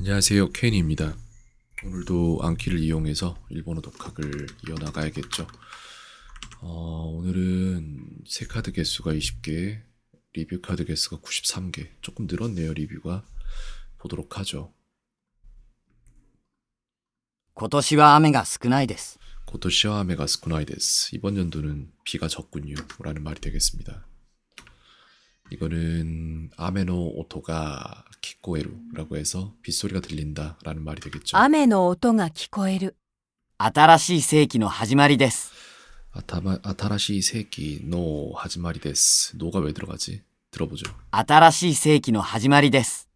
안녕하세요, 켄입니다. 오늘도 안키를 이용해서 일본어 독학을 이어나가야겠죠. 오늘은 새 카드 개수가 20개, 리뷰 카드 개수가 93개. 조금 늘었네요, 리뷰가. 보도록 하죠. 今年は雨が少ないです。 고토시와 아메가 스쿠나이데스. 이번 연도는 비가 적군요. 라는 말이 되겠습니다. 이거는 아메노 오토가 키코에루라고 해서 빗소리가 들린다 라는 말이 되겠죠. 雨の音が聞こえる。新しい世紀の始まりです。 아타라시 세기 노 하지마리 데스. 노가 왜 들어가지? 들어보죠. 新しい世紀の始まりです。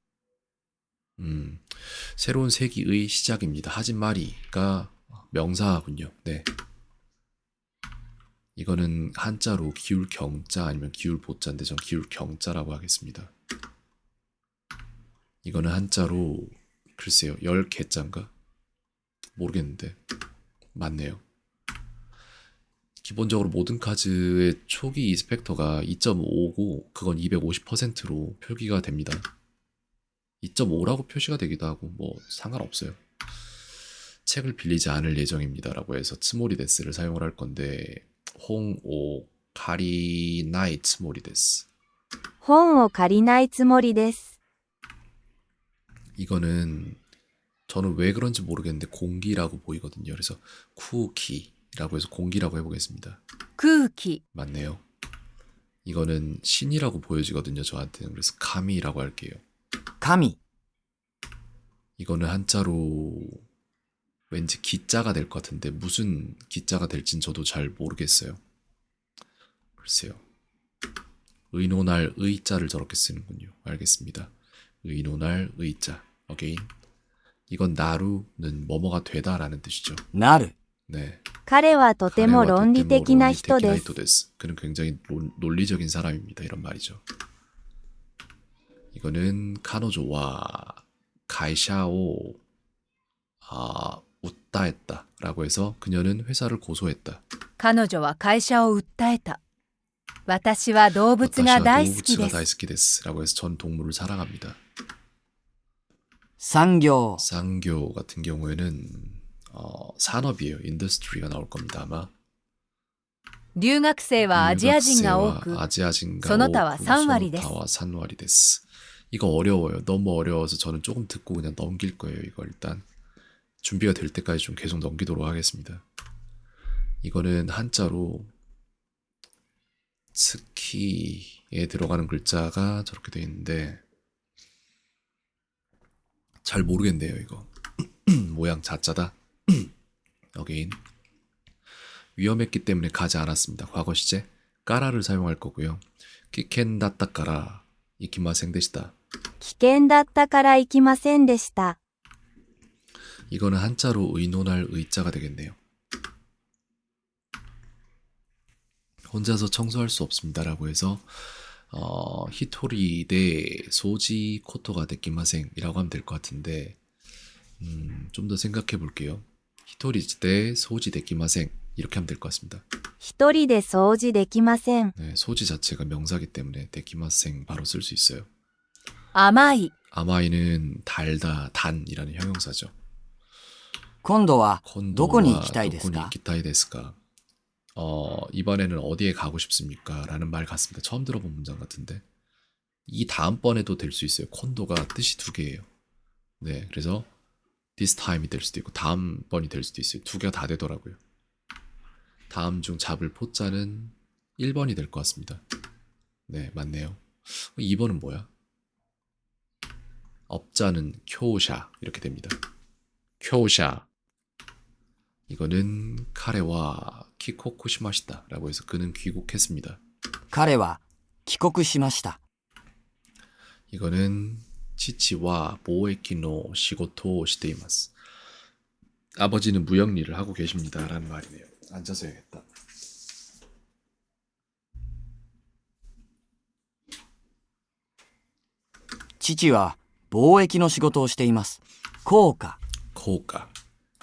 새로운 세기의 시작입니다. 하지마리가 명사군요. 네. 이거는 한자로 기울 경자 아니면 기울 보자인데 전 기울 경자라고 하겠습니다. 이거는 한자로 글쎄요. 10개자인가? 모르겠는데 맞네요. 기본적으로 모든 카드의 초기 이스펙터가 2.5고 그건 250%로 표기가 됩니다. 2.5라고 표시가 되기도 하고 뭐 상관없어요. 책을 빌리지 않을 예정입니다라고 해서 츠모리데스를 사용을 할 건데 홍오 카리나이 츠모리데스. 本を借りないつもりです。 이거는 저는 왜 그런지 모르겠는데 공기라고 보이거든요. 그래서 쿠키라고 해서 공기라고 해보겠습니다. 空気、 맞네요. 이거는 신이라고 보여지거든요. 저한테는. 그래서 카미라고 할게요. 神、 이거는 한자로 왠지 기자가 될 것 같은데 무슨 기자가 될진 저도 잘 모르겠어요. 글쎄요. 의논할 의자를 저렇게 쓰는군요. 알겠습니다. 의논할 의자. 어게인. 이건 나루는 뭐뭐가 되다라는 뜻이죠. なる、 네. 彼はとても論理的な人です。 데스. 그는 굉장히 논리적인 사람입니다. 이런 말이죠. 이거는 카노조와 가이샤오 웃다했다 라고 해서 그녀는 회사를 고소했다. 彼女は会社を訴えた。私は動物が大好きです。 다이스키데스 라고 해서 전 동물을 사랑합니다. 産業、 상교 같은 경우에는 산업이에요. 인더스트리가 나올 겁니다. 아마 留学生はアジア人が多く、 아지아진가 その他は3割です。 소노타와 산와리데스. 이거 어려워요. 너무 어려워서 저는 조금 듣고 그냥 넘길 거예요. 이거 일단 준비가 될 때까지 좀 계속 넘기도록 하겠습니다. 이거는 한자로 스키에 들어가는 글자가 저렇게 돼 있는데 잘 모르겠네요. 이거 모양 자자다. 어게인. 위험했기 때문에 가지 않았습니다. 과거 시제 까라를 사용할 거고요. 키켄다따까라 이키마생 데시다. 危険だったから行きませんでした。 이거는 한자로 의논할 의자가 되겠네요. 혼자서 청소할 수 없습니다라고 해서 히토리 대 소지 코토가 데키마생이라고 하면 될 것 같은데 좀 더 생각해 볼게요. 히토리 대 소지 데키마생 이렇게 하면 될 것 같습니다. 一人で掃除できません。 네, 소지 자체가 명사기 때문에 데키마생 바로 쓸 수 있어요. 甘い、 아마이는 달다, 단이라는 형용사죠. 今度はどこに行き 콘도와 たいです 도코니 か？ 기타이 데스까? 이번에는 어디에 가고 싶습니까? 라는 말 같습니다. 처음 들어본 문장 같은데 이 다음번에도 될 수 있어요. 콘도가 뜻이 두 개예요. 네, 그래서 this time이 될 수도 있고 다음번이 될 수도 있어요. 두 개가 다 되더라고요. 다음 중 잡을 포자는 1번이 될 것 같습니다. 네, 맞네요. 2번은 뭐야? 업자는 쿄샤 이렇게 됩니다. 쿄샤. 이거는 카레와 키코쿠시마시다 라고 해서 그는 귀국했습니다. 彼は帰国しました。 이거는 치치와 모에키노 시고토 시테이마스. 아버지는 무역 일을 하고 계십니다 라는 말이네요. 앉아서 해야겠다. 父は貿易の仕事をしています。効果、 코오카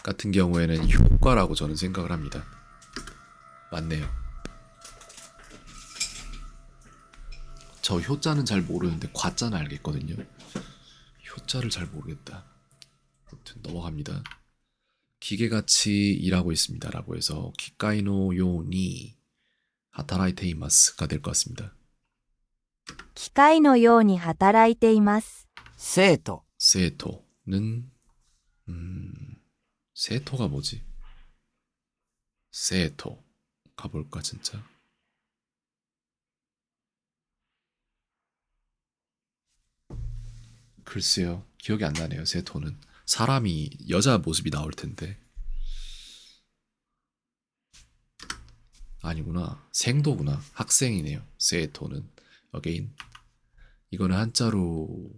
같은 경우에는 효과라고 저는 생각을 합니다. 맞네요. 저 효자는 잘 모르는데 과자는 알겠거든요. 효자를 잘 모르겠다. 아무튼 넘어갑니다. 기계같이 일하고 있습니다. 라고 해서 기카이노 요니 하타라이테 이마스가 될 것 같습니다. 機械のように働いています。生徒、 세토는 세토가 뭐지? 세토 가볼까 진짜? 글쎄요, 기억이 안 나네요. 세토는 사람이 여자 모습이 나올 텐데 아니구나. 생도구나. 학생이네요. 세토는 어게인. 이거는 한자로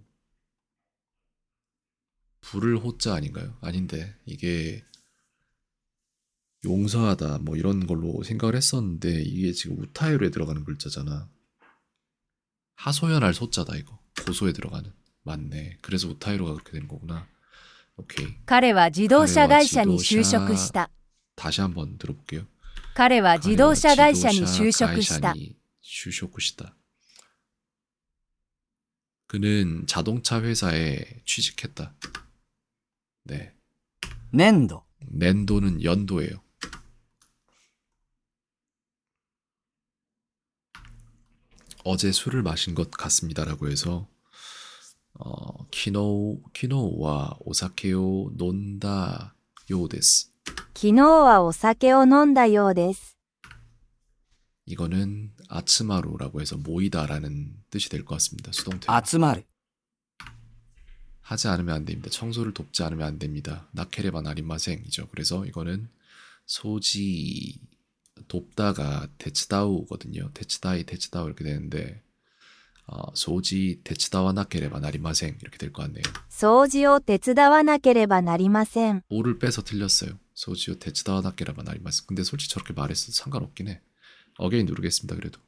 불을 호자 아닌가요? 아닌데 이게 용서하다 뭐 이런 걸로 생각을 했었는데 이게 지금 우타요에 들어가는 글자잖아. 하소연할 소자다 이거. 고소에 들어가는. 맞네. 그래서 우타요가 그렇게 된 거구나. 오케이. 彼は自動車会社に就職した。 다시 한번 들어볼게요. 彼は自動車会社に就職した。 就職した. 그는 자동차 회사에 취직했다. 네. 年度、 낸도는 연도예요. 어제 술을 마신 것 같습니다라고 해서 키노와 오사케오 논다 요데스. 昨日はお酒を飲んだようです。 이거는 아츠마루라고 해서 모이다라는 뜻이 될 것 같습니다. 수동태. 集まる、 하지 않으면 안 됩니다. 청소를 돕지 않으면 안 됩니다. 나케레바 나리마생이죠. 그래서 이거는 소지 돕다가 데츠다우거든요. 데츠다우 이렇게 되는데 소지 데츠다와 나케레바 나리마생 이렇게 될 것 같네요. 掃除を手伝わなければなりません。 오를 빼서 틀렸어요. 소지오 데츠다와 나케레바 나리마생. 근데 솔직히 저렇게 말했어도 상관없긴 해. 어게인 누르겠습니다. 그래도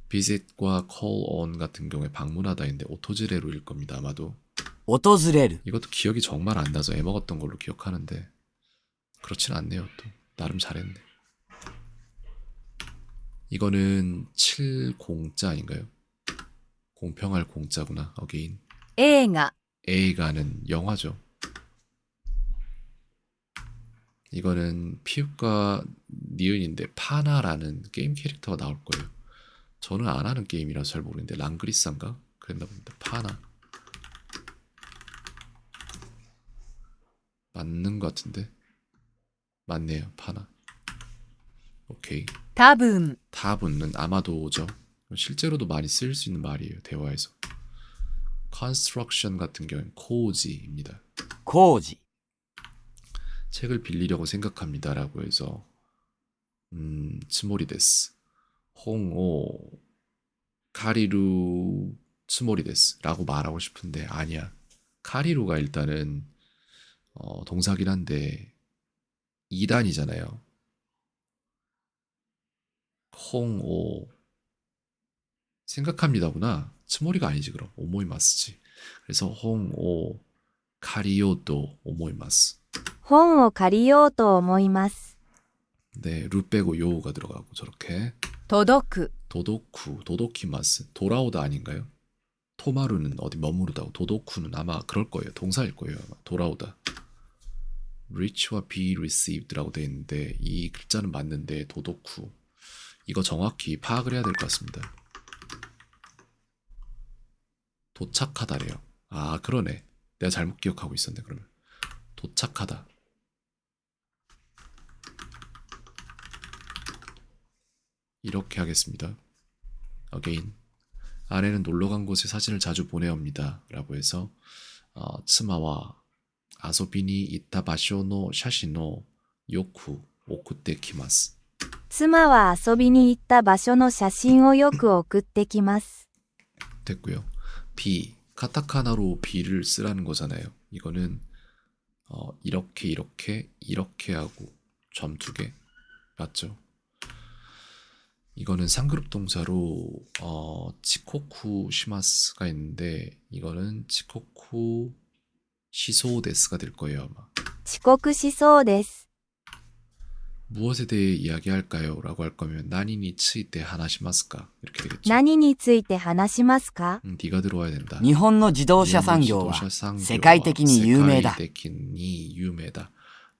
visit과 call on 같은 경우에 방문하다인데 오토지레로 일 겁니다. 아마도 訪れる、 이것도 기억이 정말 안 나서 애먹었던 걸로 기억하는데 그렇진 않네요. 또 나름 잘했네. 이거는 70자 아닌가요? 공평할 공짜구나. 어게인. 映画、 A가는 영화죠. 이거는 피읍과 니은인데 파나라는 게임 캐릭터가 나올 거예요. 저는 안 하는 게임이라서 잘 모르는데 랑그리사인가? 그랬나 봅니다. 파나. 맞는 것 같은데? 맞네요. 파나. 오케이. 多分、 타분은 아마도죠. 실제로도 많이 쓸 수 있는 말이에요. 대화에서. construction 같은 경우는 코지입니다. 工事、 책을 빌리려고 생각합니다라고 해서 츠모리데스. 홍오 카리루 츠모리데스라고 말하고 싶은데 아니야. 카리루가 일단은 동사긴 한데 2단이잖아요. 홍오 생각합니다구나. 츠모리가 아니지 그럼. 오모이마스지. 그래서 홍오 카리요도 오모이마스. 本を借りようと思います。 네, 루 빼고 요가 들어가고 저렇게. 届く、 도도쿠, 도도키마스. 돌아오다 아닌가요? 토마루는 어디 머무르다고. 도도쿠는 아마 그럴 거예요. 동사일 거예요. 아마. 돌아오다. reach와 be received라고 되어 있는데 이 글자는 맞는데 도도쿠. 이거 정확히 파악을 해야 될 것 같습니다. 도착하다래요. 아, 그러네. 내가 잘못 기억하고 있었네. 그러면 도착하다. 이렇게 하겠습니다. again. 아내는 놀러간 곳에 사진을 자주 보내옵니다. 라고 해서 츠마와 아소비니 이타 바쇼노 샤시노 요쿠 오쿠테 키마스. 妻は遊びに行った場所の写真をよく送ってきます。 됐고요. B 카타카나로 B를 쓰라는 거잖아요. 이거는 이렇게 하고 점 2개 맞죠? 이거는 상그룹 동사로 치코쿠 시마스가 있는데 이거는 치코쿠 시소데스가 될 거예요 아마. 遅刻しそうです。 무엇에 대해 이야기할까요? 라고 할 거면 나니니 츠이테 하나시마스까? 이렇게 되겠죠. 何について話しますか？ 네가 들어와야 된다. 日本の自動車産業は世界的に有名だ。 세계적인 유명하다.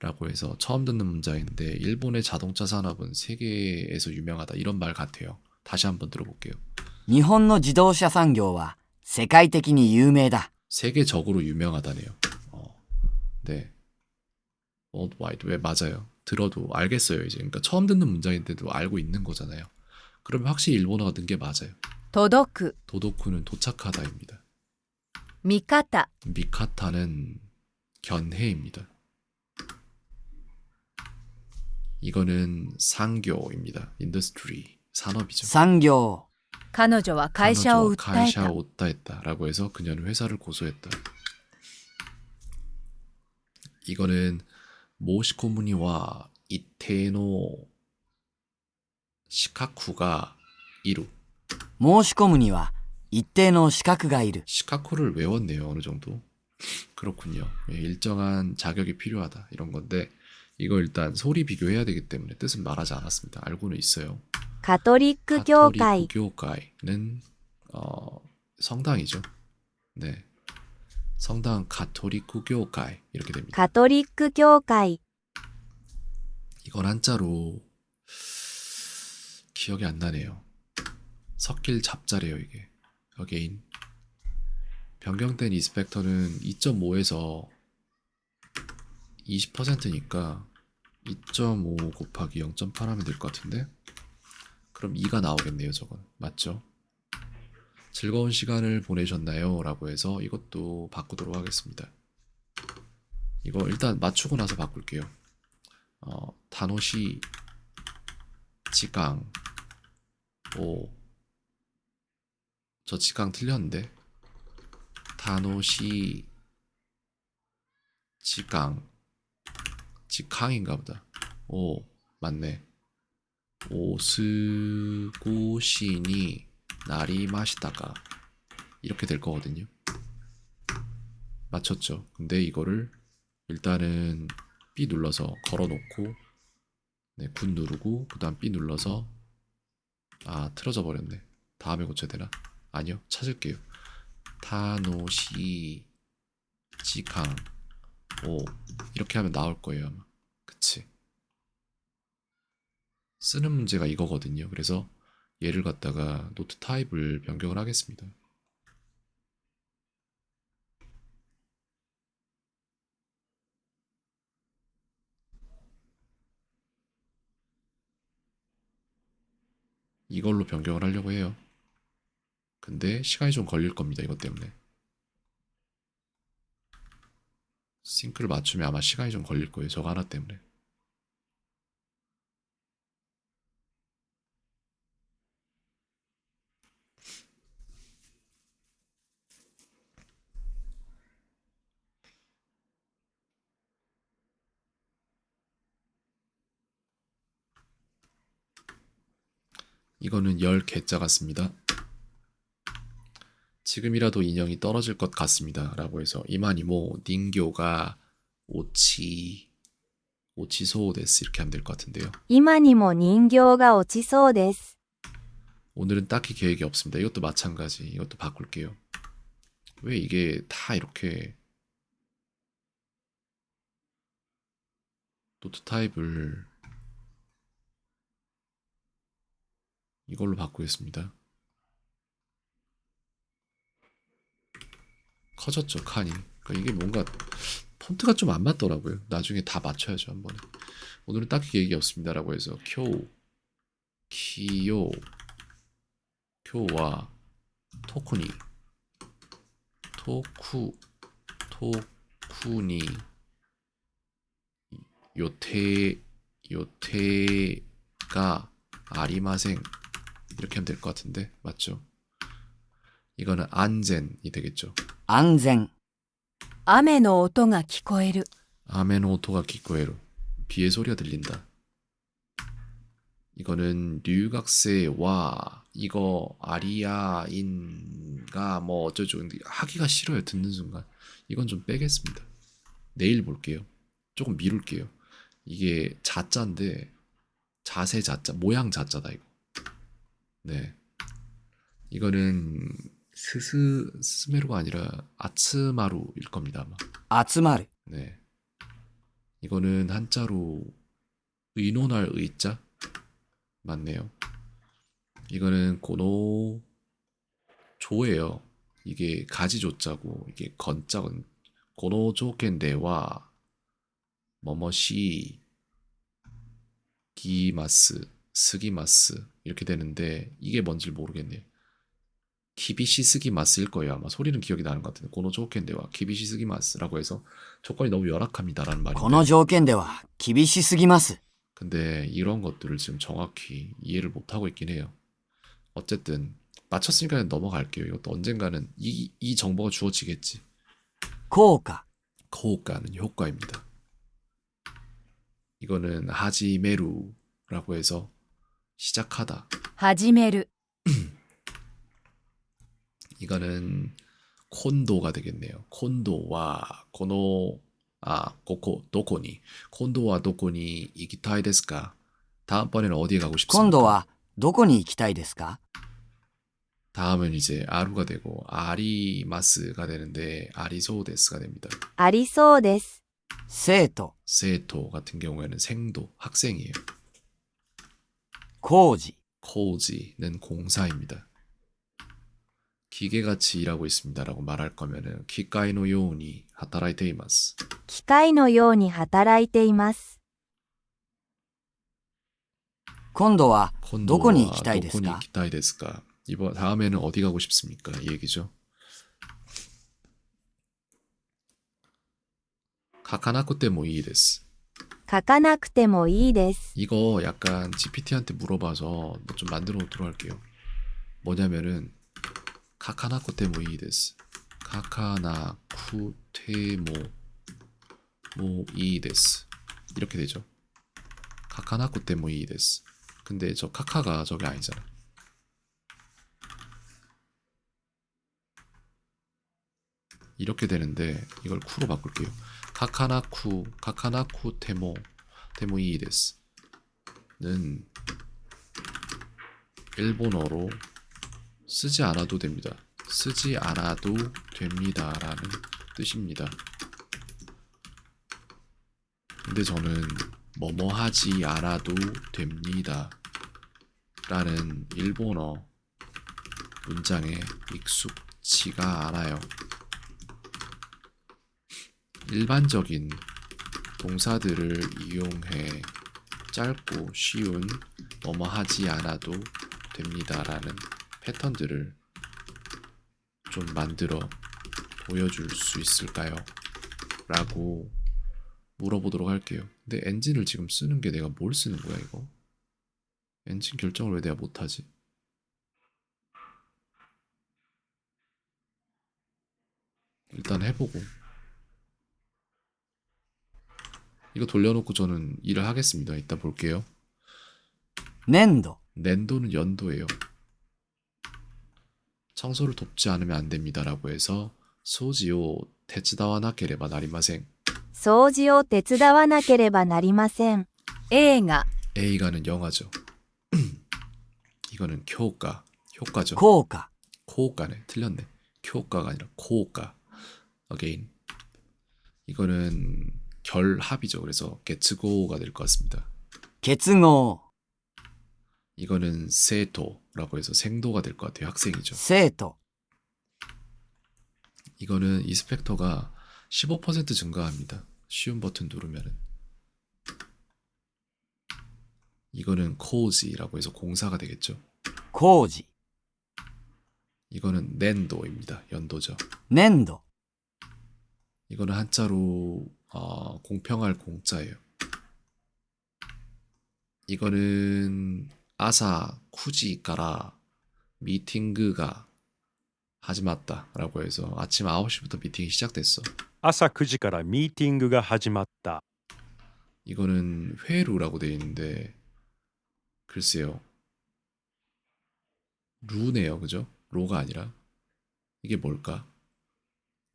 라고 해서 처음 듣는 문장인데 일본의 자동차 산업은 세계에서 유명하다. 이런 말 같아요. 다시 한번 들어볼게요. 日本の自動車産業は世界的に有名だ。 세계적으로 유명하다네요. 네. worldwide. 왜 맞아요. 들어도 알겠어요 이제. 그러니까 처음 듣는 문장인데도 알고 있는 거잖아요. 그러면 확실히 일본어가 는 게 맞아요. 届く、 도도쿠는 도착하다입니다. 味方、 미카타는 견해입니다. 이거는 상교입니다. 인더스트리, 산업이죠. 産業、彼女は会社を訴え 가이샤 た。 오타했다 라고 해서 그녀는 회사를 고소했다. 이거는 모시코무니와 이테노 시카쿠가 이루. 申し込むには一定の資格がいる。 시카쿠를 외웠네요. 어느 정도. 그렇군요. 일정한 자격이 필요하다 이런 건데 이거 일단 소리 비교해야 되기 때문에 뜻은 말하지 않았습니다. 알고는 있어요. カトリック教会、 교회는 성당이죠. 네, 성당 가톨리크 교회 이렇게 됩니다. カトリック教会、 이건 한자로 기억이 안 나네요. 섞일 잡자래요 이게. 어게인 변경된 이스펙터는 2.5에서 20%니까 2.5 곱하기 0.8 하면 될 것 같은데 그럼 2가 나오겠네요. 저건 맞죠? 즐거운 시간을 보내셨나요? 라고 해서 이것도 바꾸도록 하겠습니다. 이거 일단 맞추고 나서 바꿀게요. 다노시 지강 오, 저 지강 틀렸는데 다노시 지강 지강인가 보다. 오, 맞네. 오스고시니 나리마시다가 이렇게 될 거거든요. 맞췄죠? 근데 이거를 일단은 B 눌러서 걸어놓고 네, 굿 누르고 그 다음 B 눌러서 틀어져 버렸네. 다음에 고쳐야 되나? 아니요, 찾을게요. 타노시 지강 오 이렇게 하면 나올 거예요 아마. 그치? 쓰는 문제가 이거거든요. 그래서 얘를 갖다가 노트 타입을 변경을 하겠습니다. 이걸로 변경을 하려고 해요. 근데 시간이 좀 걸릴 겁니다. 이것 때문에. 싱크를 맞추면 아마 시간이 좀 걸릴 거예요. 저거 하나 때문에. 이거는 10개자 같습니다. 지금이라도 인형이 떨어질 것 같습니다. 라고 해서 이마니모 닌교가 오치소 데스 이렇게 하면 될 것 같은데요. 今にも人形が落ちそうです。 오늘은 딱히 계획이 없습니다. 이것도 마찬가지. 이것도 바꿀게요. 왜 이게 다 이렇게 노트 타입을 이걸로 바꾸겠습니다. 커졌죠, 칸이. 그러니까 이게 뭔가 폰트가 좀 안 맞더라고요. 나중에 다 맞춰야죠, 한 번에. 오늘은 딱히 계획이 없습니다라고 해서 교와 토쿠니 요테가 아리마생 이렇게 하면 될 것 같은데 맞죠? 이거는 안젠이 되겠죠. 安全、雨の音が聞こえる。 아메노 오토가 기코에로 비의 소리가 들린다. 이거는 류각세와 이거 아리아인가 뭐 어쩌죠. 근데 하기가 싫어요. 듣는 순간. 이건 좀 빼겠습니다. 내일 볼게요. 조금 미룰게요. 이게 자자인데 자세 자자, 모양 자자다 이거. 네. 이거는 스메루가 아니라 아츠마루일 겁니다 아마. 集まる。 네. 이거는 한자로 의논할 의자 맞네요. 이거는 고노 조예요. 이게 가지조자고 이게 건자건 고노 조켄데와 뭐뭐시 기마스 스기마스 이렇게 되는데 이게 뭔지 모르겠네요. 키비시 스기마스일 거예요. 아마 소리는 기억이 나는 것 같은데 고노 조켄데와 키비시 스기마스라고 해서 조건이 너무 열악합니다라는 この 말인데 条件では厳しすぎます。 근데 이런 것들을 지금 정확히 이해를 못하고 있긴 해요. 어쨌든 맞췄으니까 넘어갈게요. 이것도 언젠가는 이 정보가 주어지겠지. 効果。 코우가는 효과입니다. 이거는 하지메루라고 해서 시작하다. 始める 이거는 콘도가 되겠네요. 콘도와 고노 고코 도코니 콘도와 도코니 이기타이 데스까? 다음번에는 어디에 가고 今 싶습니까? 度はどこに行きたいですか？ 다음은 이제 아루가 되고 아리마스가 되는데 아리소데스가 됩니다. ありそうです。生徒、 세토 같은 경우에는 생도 학생이에요. 工事、 코지는 공사입니다. 기계같이 일하고 있습니다라고 말할 거면은 기카이노 요우니 하타라이테 이마스. 機械のように働いています。今度はどこに行きたい 콘도와 です 도코니 か？ 기타이 데스까? 이번 다음에는 어디 가고 싶습니까? 이 얘기죠. 가카나쿠 때뭐 이 데스. 書かなくてもいいです。 이거 약간 GPT한테 물어봐서 뭐 좀 만들어 놓도록 할게요. 뭐냐면은 카카나쿠 테모 이 데스. 카카나쿠 테모 뭐 이 데스. 이렇게 되죠. 카카나쿠 테모 이 데스. 근데 저 카카가 저게 아니잖아. 이렇게 되는데 이걸 쿠로 바꿀게요. 카카나쿠 테모 이 데스는 일본어로 쓰지 않아도 됩니다. 쓰지 않아도 됩니다라는 뜻입니다. 근데 저는 뭐뭐 하지 않아도 됩니다 라는 일본어 문장에 익숙치가 않아요. 일반적인 동사들을 이용해 짧고 쉬운 뭐뭐 하지 않아도 됩니다라는 패턴들을 좀 만들어 보여줄 수 있을까요? 라고 물어보도록 할게요. 근데 엔진을 지금 쓰는 게 내가 뭘 쓰는 거야 이거? 엔진 결정을 왜 내가 못하지? 일단 해보고 이거 돌려놓고 저는 일을 하겠습니다. 이따 볼게요. 年度、 낸도는 연도예요. 청소를 돕지 않으면 안 됩니다라고 해서 소지오 테츠다와 나케레바 나리마생. 掃除を手伝わなければなりません。映画 A가는 영화죠. 이거는 효과죠. 効果、 코오가네. 틀렸네. 효과가 아니라 코오가. Again. 이거는 결합이죠. 그래서 게츠고가 될 것 같습니다. 結合、 이거는 세토라고 해서 생도가 될 것 같아요. 학생이죠. 生徒、 이거는 이스펙터가 15% 증가합니다. 쉬운 버튼 누르면은. 이거는 코지라고 해서 공사가 되겠죠. 工事、 이거는 낸도입니다. 연도죠. 年度、 이거는 한자로 공평할 공자예요. 이거는 아사 쿠지까라 미팅그가 하지마다라고 해서 아침 9시부터 미팅이 시작됐어. 朝9時からミーティングが始まった。 이거는 회루라고 되어 있는데 글쎄요. 루네요. 그죠? 로가 아니라 이게 뭘까?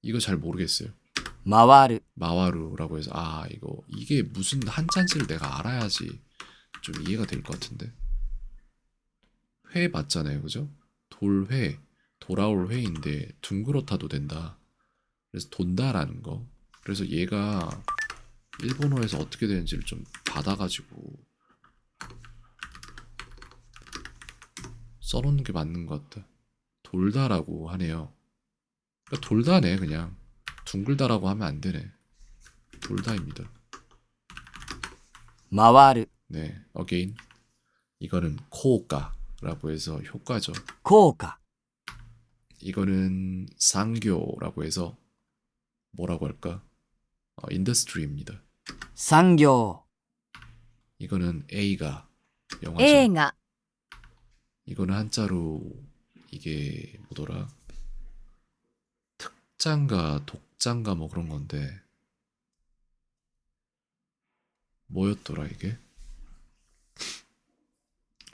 이거 잘 모르겠어요. 回る、 마와루라고 해서 이게 무슨 한자인지를 내가 알아야지 좀 이해가 될 것 같은데. 회 맞잖아요, 그죠? 돌회, 돌아올 회인데 둥그렇다도 된다. 그래서 돈다라는 거. 그래서 얘가 일본어에서 어떻게 되는지를 좀 받아가지고 써놓는 게 맞는 것 같다. 돌다라고 하네요. 그러니까 돌다네 그냥. 둥글다라고 하면 안 되네. 돌다입니다. 回る、 네, again. 이거는 코오카라고 해서 효과죠. 効果、 이거는 상교라고 해서 뭐라고 할까? 인더스트리입니다. 産業、 이거는 A가 영화죠. 映画 이거는 한자로 이게 뭐더라? 특장가, 독장가 뭐 그런 건데 뭐였더라 이게?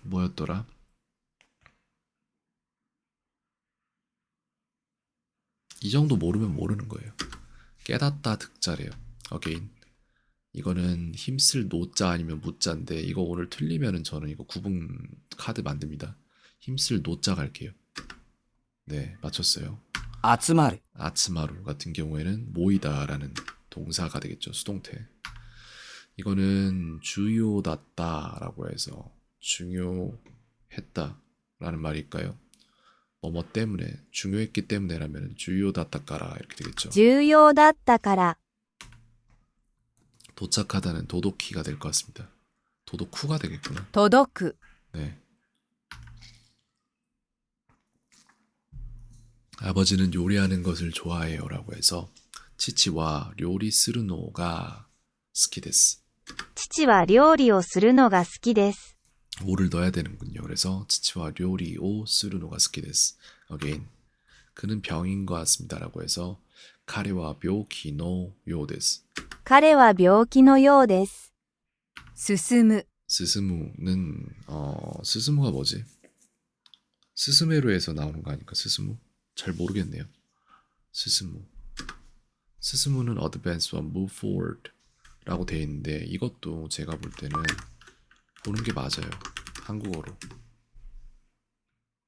뭐였더라? 이 정도 모르면 모르는 거예요. 깨닫다 득자래요. again. 이거는 힘쓸 노자 아니면 무자인데 이거 오늘 틀리면은 저는 이거 구분 카드 만듭니다. 힘쓸 노자 갈게요. 네, 맞췄어요. 集まる、 아츠마루 같은 경우에는 모이다라는 동사가 되겠죠. 수동태. 이거는 주요dat다라고 해서 중요했다라는 말일까요? 뭐뭐 때문에 중요했기 때문에라면 주요dat다까라 이렇게 되겠죠. 重要だったから 도착하다는 도도키가 될 것 같습니다. 도도쿠가 되겠구나. 届く 네. 아버지는 요리하는 것을 좋아해요라고 해서 치치와 요리 스르노가 스키데스. 父は料理をするのが好きです 오를 넣어야 되는군요. 그래서 치치와 요리 오 스르노가 스키데스. again. 그는 병인 것 같습니다라고 해서 카레와 묘키노 요데스. 彼は病気のようです進む 스스무는 스스무가 뭐지? 스스메루에서 나오는 거 아닐까? 스스무? 잘 모르겠네요. 스스무. 스스무는 advance와 move forward 라고 되어 있는데 이것도 제가 볼 때는 보는 게 맞아요. 한국어로.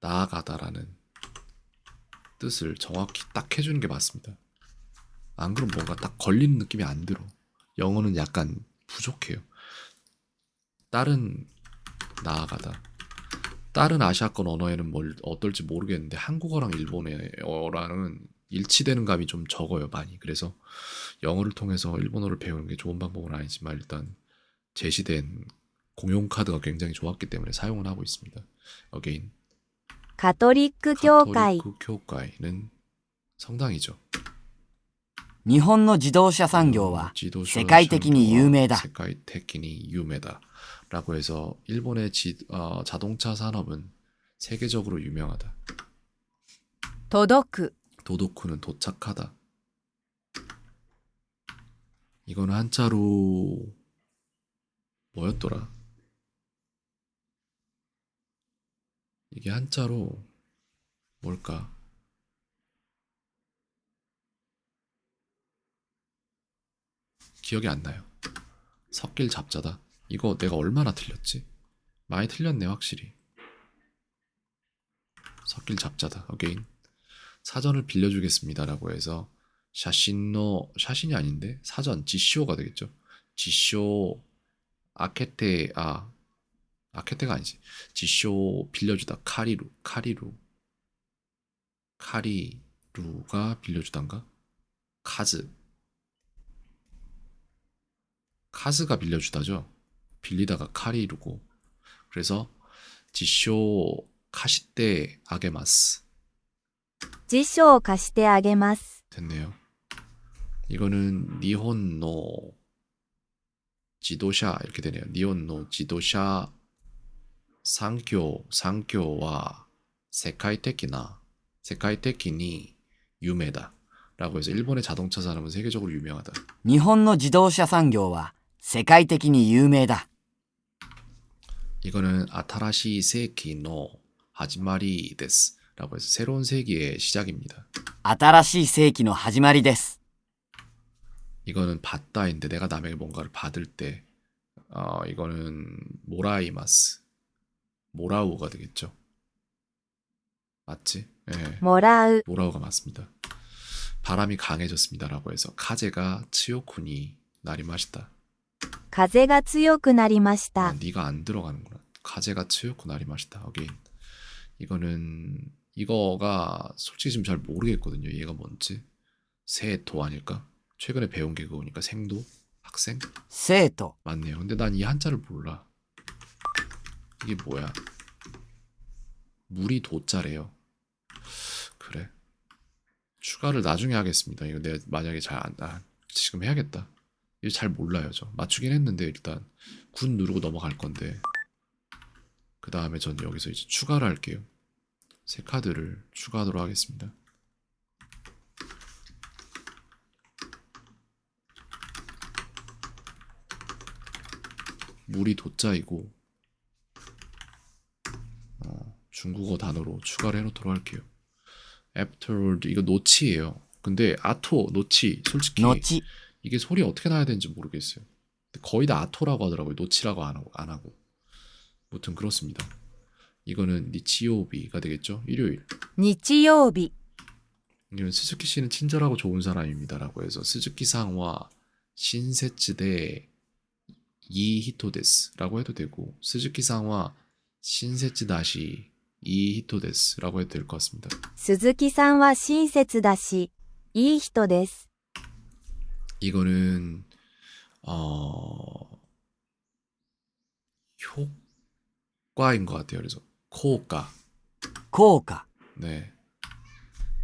나아가다라는 뜻을 정확히 딱 해주는 게 맞습니다. 안 그럼 뭔가 딱 걸리는 느낌이 안 들어. 영어는 약간 부족해요. 다른 나아가다. 다른 아시아권 언어에는 뭘 어떨지 모르겠는데 한국어랑 일본어랑은 일치되는 감이 좀 적어요, 많이. 그래서 영어를 통해서 일본어를 배우는 게 좋은 방법은 아니지만 일단 제시된 공용 카드가 굉장히 좋았기 때문에 사용을 하고 있습니다. again. カトリック教会 가톨리크 교회는 성당이죠. 日本の自動車産業は 지도쇼 世界的に有名だ。 세카이테키니 유메다라고 해서 일본의 자동차 산업은 세계적으로 유명하다. 届く 도도쿠는 도착하다. 이거는 한자로 뭐였더라? 이게 한자로 뭘까? 기억이 안 나요. 섞일 잡자다. 이거 내가 얼마나 틀렸지? 많이 틀렸네 확실히. 섞일 잡자다. again. 사전을 빌려주겠습니다라고 해서 샤신이 아닌데 사전 지쇼가 되겠죠. 지쇼 아케테가 아니지. 지쇼 빌려주다. 카리루가 빌려주단가? 카즈가 빌려주다죠. 빌리다가 카리루고. 그래서 지쇼 카시테 아게마스 辞書を貸してあげます 됐네요. 이거는 니혼노 지도샤 이렇게 되네요. 니혼노 지도샤 상교와 세카이테키니 유메다라고 해서 일본의 자동차 산업은 세계적으로 유명하다. 日本の自動車産業は世界的に有名だ。 이거는 아타라시 세키노 하지마리 데스 라고 해서 새로운 세기의 시작입니다. 新しい世紀の始まりです。 이거는 받다인데 내가 남에게 뭔가를 받을 때 이거는 모라이마스. 모라우가 되겠죠. 맞지? 예. もらう、 모라우가 맞습니다. 바람이 강해졌습니다라고 해서 카제가 츠요쿠니 나리마시다. 風が強くなりまし 아, た。 니가 안 들어가는구나. 카제가 츠요쿠 나리마시다. 어게인. 이거가 솔직히 지금 잘 모르겠거든요. 얘가 뭔지. 세토 아닐까? 최근에 배운 게 그거니까 생도? 학생? 生徒、 맞네요. 근데 난 이 한자를 몰라. 이게 뭐야? 물이 도자래요. 그래. 추가를 나중에 하겠습니다. 이거 내가 만약에 지금 해야겠다. 이거 잘 몰라요, 저. 맞추긴 했는데 일단 군 누르고 넘어갈 건데. 그 다음에 전 여기서 이제 추가를 할게요. 새 카드를 추가하도록 하겠습니다. 물이 도자이고 중국어 단어로 추가를 해놓도록 할게요. Afterward 이거 노치예요. 근데 아토, 노치 솔직히 後、 이게 소리 어떻게 나야 되는지 모르겠어요. 근데 거의 다 아토라고 하더라고요. 노치라고 안 하고. 무튼 그렇습니다. 이거는 니치요비가 되겠죠. 일요일. 日曜日、 이건 스즈키 씨는 친절하고 좋은 사람입니다라고 해서 스즈키 상와 신세츠대 이히토데스라고 해도 되고 스즈키 상와 신세츠다시 이히토데스라고 해도 될 것 같습니다. 鈴木さんは親切だし、いい人です。 이거는 효과인 것 같아요. 그래서 코가 効果、 네.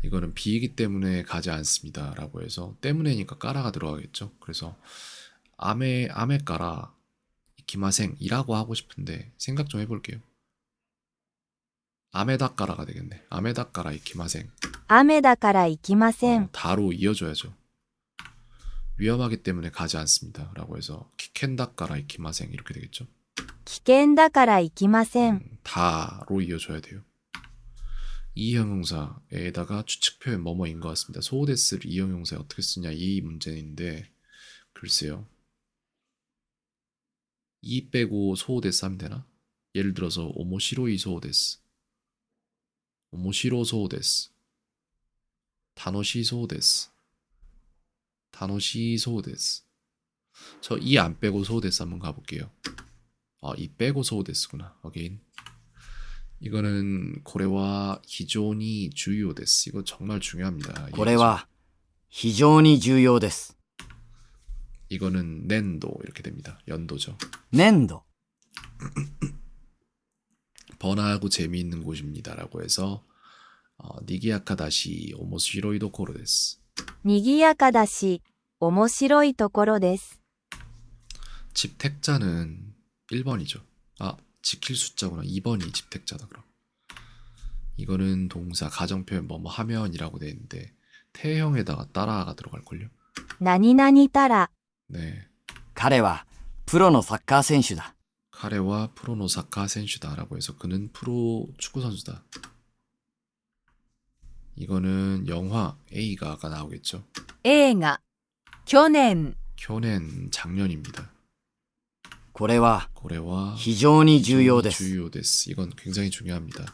이거는 비이기 때문에 가지 않습니다라고 해서 때문에니까 까라가 들어가겠죠. 그래서 아메까라 이키마생이라고 하고 싶은데 생각 좀 해볼게요. 아메다까라가 되겠네. 아메다까라 이키마생. 雨だから行きません。 다로 이어줘야죠. 위험하기 때문에 가지 않습니다라고 해서 키켄다까라 이키마생 이렇게 되겠죠. 危険だから行きません。 다로 이어줘야 돼요. 이 형용사에다가 추측 표현 뭐뭐인 것 같습니다. 소데스를 이 형용사에 어떻게 쓰냐 이 문제인데 글쎄요. 이 빼고 소데스 하면 되나? 예를 들어서 오모시로이 소데스, 오모시로 소데스, 다노시 소데스, 다노시 소데스. 저 이 안 빼고 소데스 한번 가볼게요. 이 빼고 소데스구나. 어게인. 이거는 고래와 기존이 주요 데스. 이거 정말 중요합니다. これは非常に重要です。 이거는 낸도 이렇게 됩니다. 연도죠. 粘土、 번화하고 재미있는 곳입니다라고 해서 니기야카다시 오모시로이 도코로 데스. にぎやかだし、面白いところです。 집택자는 1번이죠. 지킬 숫자구나. 2번이 집택자다 그럼. 이거는 동사 가정표현 뭐뭐 하면이라고 돼 있는데 태형에다가 따라가 들어갈걸요. 何々たら、 네. 彼はプロのサッカー選手だ。 카레와 프로노 사카 센슈다라고 해서 그는 프로 축구 선수다. 이거는 영화 A가 아까 나오겠죠. 映画、去年、 교낸 작년입니다. これは 고래와 非常に重要です。 주요 데스. 이건 굉장히 중요합니다.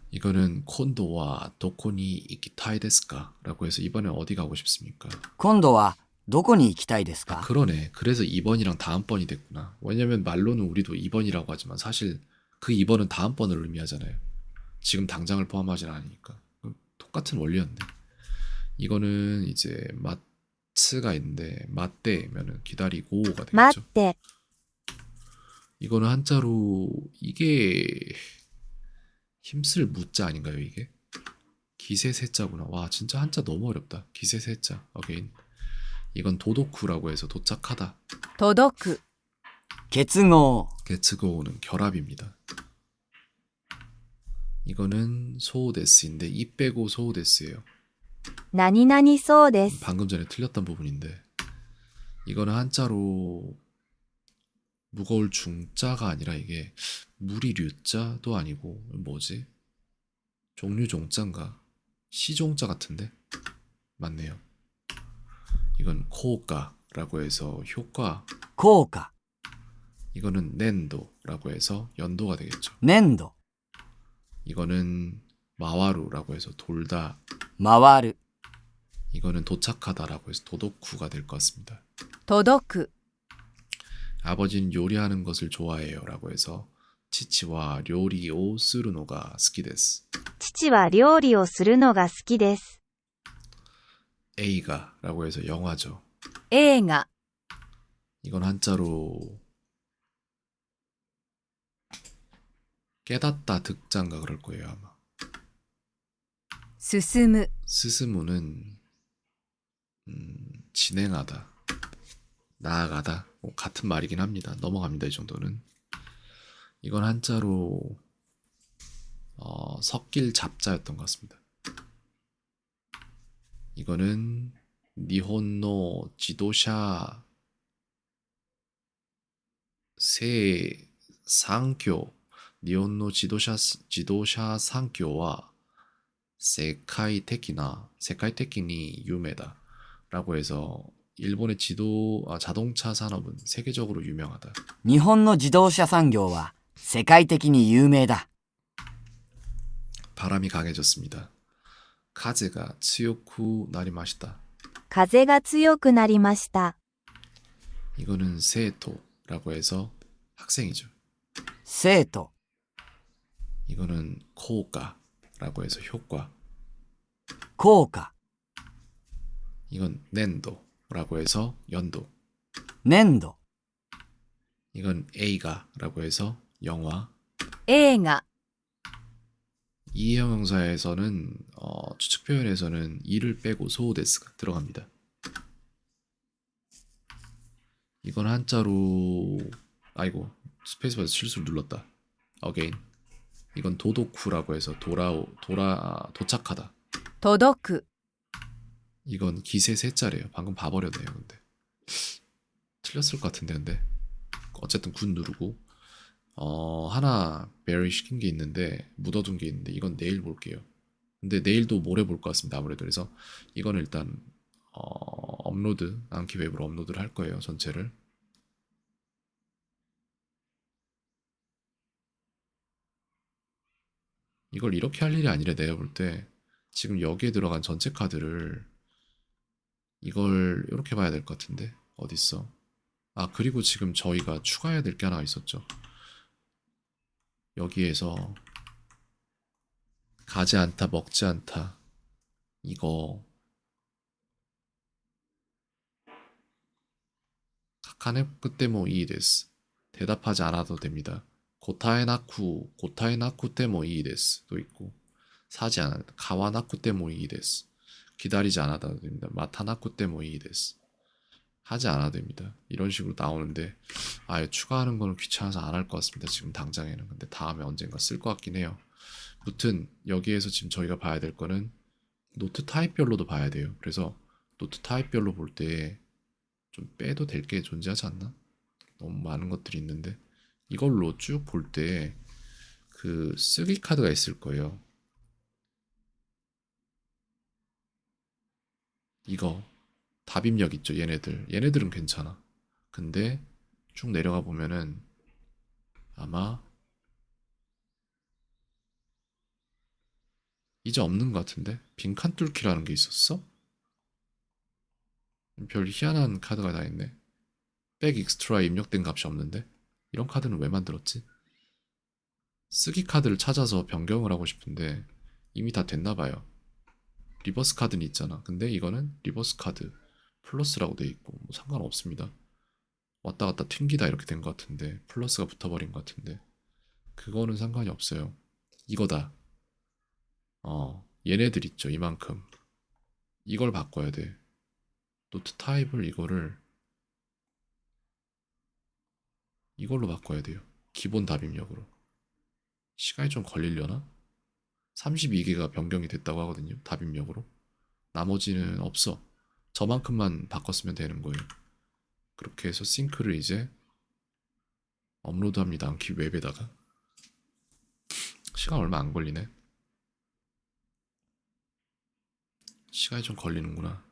이거는 콘도와 도코니 이키타이 데스까라고 해서 이번에 어디 가고 싶습니까? 今度はどこに行きたいですか？ 그러네. 그래서 2번이랑 다음번이 됐구나. 왜냐면 말로는 우리도 2번이라고 하지만 사실 그 2번은 다음번을 의미하잖아요. 지금 당장을 포함하진 않으니까. 똑같은 원리였네. 이거는 이제 마츠가 있는데 마떼면은 기다리고가 待 되겠죠. って、 이거는 한자로 이게 힘쓸 무자 아닌가요 이게? 기세세자구나. 와 진짜 한자 너무 어렵다. 기세세자. 어게인. 이건 도도쿠라고 해서 도착하다. 届く、結合、 게츠고는 결합입니다. 이거는 소데스인데 이 빼고 소데스예요. 何々そうです。 방금 전에 틀렸던 부분인데 이거는 한자로 무거울 중자가 아니라 이게 무리 류자도 아니고 뭐지? 종류 종자인가? 시종자 같은데? 맞네요. 이건 코가라고 해서 효과 効果、 이거는 낸도라고 해서 연도가 되겠죠. 粘土、 이거는 마와루라고 해서 돌다. 回る、 이거는 도착하다라고 해서 도도쿠가 될 것 같습니다. 届く、 아버지는 요리하는 것을 좋아해요라고 해서 치치와 요리 오 쓰르노가 스키데스. 父は料理をするのが好きです。 에이가라고 해서 영화죠. 映画、 이건 한자로 깨닫다 득자인가 그럴 거예요 아마. 進む、 스스무는 진행하다, 나아가다 뭐 같은 말이긴 합니다. 넘어갑니다 이 정도는. 이건 한자로 섞일 잡자였던 것 같습니다. 이거는 니혼노 지도샤 세 상교, 니혼노 지도샤 상교와 세카이테키니 유메다 라고 해서 일본의 자동차 산업은 세계적으로 유명하다. 日本の自動車産業は世界的に有名だ。 바람이 강해졌습니다. 카제가 츠요쿠 나리마시다. 風が強くなりました。 이거는 세토라고 해서 학생이죠. 生徒、 이거는 코가라고 해서 효과. 効果、 이건 낸도라고 해서 연도. 粘土、 이건 에이가라고 해서 영화. 映画、 이 형용사에서는 추측 표현에서는 이를 빼고 소데스가 들어갑니다. 이건 한자로 아이고 스페이스바에서 실수를 눌렀다. 어게인. 이건 도도쿠라고 해서 도착하다. 届く、 이건 기세 세자래요. 방금 봐버렸네요. 근데 틀렸을 것 같은데 근데 어쨌든 굿 누르고 하나 베리 시킨 게 있는데 묻어둔 게 있는데 이건 내일 볼게요. 근데 내일도 모레 볼 것 같습니다. 아무래도 그래서 이거는 일단 업로드 안키 웹으로 업로드를 할 거예요. 전체를. 이걸 이렇게 할 일이 아니래. 내가 볼 때 지금 여기에 들어간 전체 카드를 이걸 이렇게 봐야 될 것 같은데 어딨어? 아 그리고 지금 저희가 추가해야 될 게 하나 있었죠. 여기에서 가지 않다 먹지 않다 이거 카카네 그때 뭐 이 데스 대답하지 않아도 됩니다. 고타에나쿠 때 뭐 이 데스도 있고 사지 않아 가와나쿠 때 뭐 이 데스 기다리지 않아도 됩니다. 마타나쿠 때 뭐 이 데스 하지 않아도 됩니다. 이런 식으로 나오는데 아예 추가하는 거는 귀찮아서 안 할 것 같습니다. 지금 당장에는. 근데 다음에 언젠가 쓸 것 같긴 해요. 무튼 여기에서 지금 저희가 봐야 될 거는 노트 타입별로도 봐야 돼요. 그래서 노트 타입별로 볼 때 좀 빼도 될 게 존재하지 않나? 너무 많은 것들이 있는데 이걸로 쭉 볼 때 그 쓰기 카드가 있을 거예요. 이거 답입력 있죠. 얘네들은 괜찮아. 근데 쭉 내려가 보면은 아마 이제 없는 것 같은데 빈칸 뚫기라는 게 있었어? 별 희한한 카드가 다 있네. 백 익스트라에 입력된 값이 없는데 이런 카드는 왜 만들었지? 쓰기 카드를 찾아서 변경을 하고 싶은데 이미 다 됐나 봐요. 리버스 카드는 있잖아. 근데 이거는 리버스 카드 플러스라고 돼 있고 뭐 상관없습니다. 왔다 갔다 튕기다 이렇게 된 것 같은데 플러스가 붙어버린 것 같은데 그거는 상관이 없어요. 이거다. 얘네들 있죠. 이만큼. 이걸 바꿔야 돼. 노트 타입을 이걸로 바꿔야 돼요. 기본 답입력으로. 시간이 좀 걸리려나? 32개가 변경이 됐다고 하거든요. 답입력으로. 나머지는 없어. 저만큼만 바꿨으면 되는 거예요. 그렇게 해서 싱크를 이제 업로드합니다. 안키 웹에다가. 시간 얼마 안 걸리네. 시간이 좀 걸리는구나.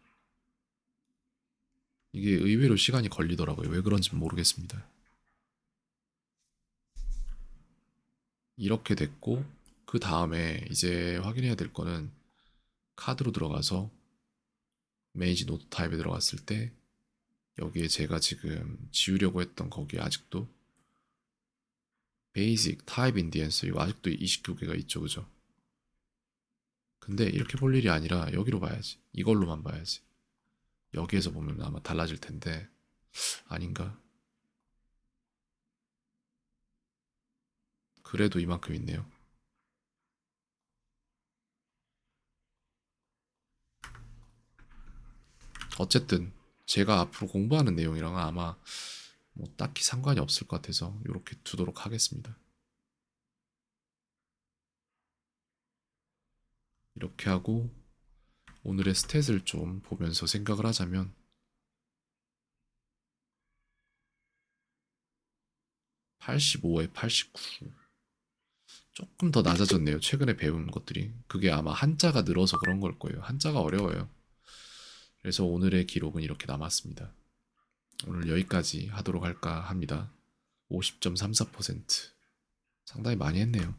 이게 의외로 시간이 걸리더라고요. 왜 그런지 모르겠습니다. 이렇게 됐고 그 다음에 이제 확인해야 될 거는 카드로 들어가서 매니지 노트 타입에 들어갔을 때 여기에 제가 지금 지우려고 했던 거기에 아직도 베이직 타입 인디언스 이거 아직도 29개가 있죠, 그죠? 근데 이렇게 볼 일이 아니라 여기로 봐야지. 이걸로만 봐야지. 여기에서 보면 아마 달라질 텐데 아닌가? 그래도 이만큼 있네요. 어쨌든 제가 앞으로 공부하는 내용이랑은 아마 뭐 딱히 상관이 없을 것 같아서 이렇게 두도록 하겠습니다. 이렇게 하고 오늘의 스탯을 좀 보면서 생각을 하자면 85에 89 조금 더 낮아졌네요. 최근에 배운 것들이. 그게 아마 한자가 늘어서 그런 걸 거예요. 한자가 어려워요. 그래서 오늘의 기록은 이렇게 남았습니다. 오늘 여기까지 하도록 할까 합니다. 50.34%. 상당히 많이 했네요.